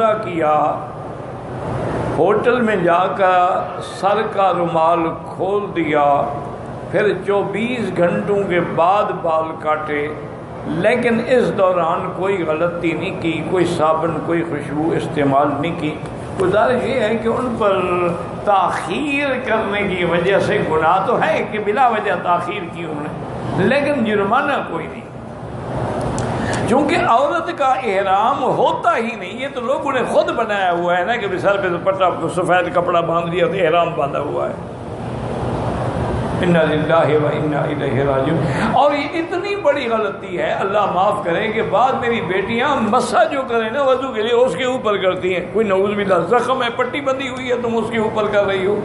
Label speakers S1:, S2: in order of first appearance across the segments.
S1: उम्रा किया, होटल में जाकर सर का रुमाल खोल दिया, फिर 24 घंटों के बाद बाल काटे, लेकिन इस दौरान कोई गलती नहीं की, कोई साबुन कोई खुशबू इस्तेमाल नहीं की। गुजारिश ये है कि उन पर ताख़ीर करने की वजह से गुनाह तो है कि बिला वजह ताख़ीर की उन्होंने, लेकिन जुर्माना कोई नहीं, क्योंकि औरत का एहराम होता ही नहीं। ये तो लोगों ने खुद बनाया हुआ है ना कि सर पे दुपट्टा सफ़ेद कपड़ा बांध दिया तो एहराम बांधा हुआ है। इन्ना लिल्लाहि व इन्ना इलैहि राजिऊन। और ये इतनी बड़ी गलती है, अल्लाह माफ़ करे, कि बाद मेरी बेटियां मस्सा जो करें ना वजू के लिए उसके ऊपर करती हैं। कोई नऊज़ बिल्लाह ज़ख्म है, पट्टी बंधी हुई है, तुम उसके ऊपर कर रही हो।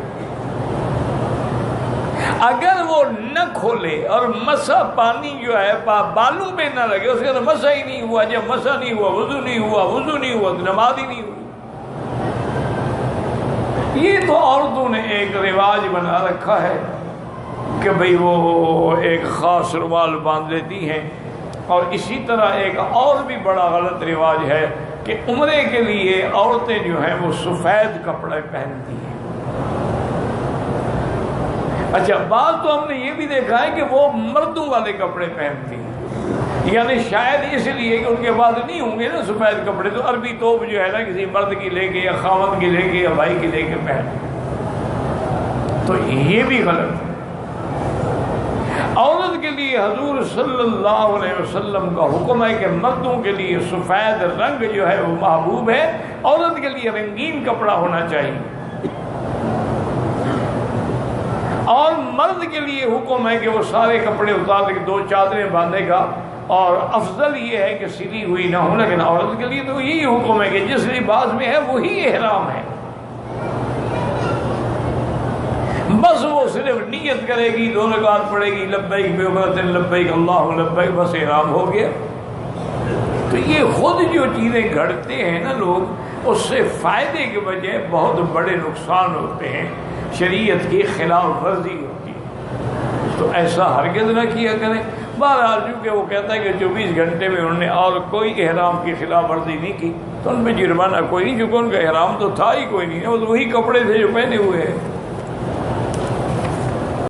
S1: अगर वो न खोले और मसा पानी जो है बालों पे न लगे, उसके अंदर मसा ही नहीं हुआ, जब मसा नहीं हुआ वजू नहीं हुआ, वजू नहीं हुआ तो नमाज ही नहीं हुई। ये तो औरतों ने एक रिवाज बना रखा है कि भाई वो एक ख़ास रुमाल बांध लेती हैं। और इसी तरह एक और भी बड़ा गलत रिवाज है कि उम्रे के लिए औरतें जो हैं वो सफ़ेद कपड़े पहनती हैं। अच्छा, बात तो हमने ये भी देखा है कि वो मर्दों वाले कपड़े पहनती हैं, यानी शायद इसलिए कि उनके पास नहीं होंगे ना सफ़ेद कपड़े, तो अरबी तोप जो है ना किसी मर्द की लेके या खावत की लेके या भाई की लेके पहन, तो ये भी गलत है। औरत के लिए हजूर सल्लल्लाहु अलैहि वसल्लम का हुक्म है कि मर्दों के लिए सफ़ेद रंग जो है वो महबूब है, औरत के लिए रंगीन कपड़ा होना चाहिए। और मर्द के लिए हुक्म है कि वो सारे कपड़े उतार के 2 चादरें बांधेगा, और अफजल ये है कि सिली हुई ना हो। लेकिन औरत के लिए तो यही हुक्म है कि जिस लिबास में है वही एहराम है, बस वो सिर्फ नियत करेगी, 2 रकात पड़ेगी, लब्बैक बिउम्रतिन लब्बैक अल्लाहुम्मा लब्बैक, बस एहराम हो गया। तो ये खुद जो चीज़ें घड़ते हैं ना लोग, उससे फ़ायदे के बजाय बहुत बड़े नुकसान होते हैं, शरीयत की खिलाफ वर्जी होती है। तो ऐसा हरगिज़ न किया करें। बहरहाल चूँकि वो कहता है कि 24 घंटे में उन्होंने और कोई एहराम की खिलाफ वर्जी नहीं की, तो उन पर जुर्माना कोई नहीं, क्योंकि उनका एहराम तो था ही कोई नहीं, वो तो वही कपड़े थे जो पहने हुए हैं।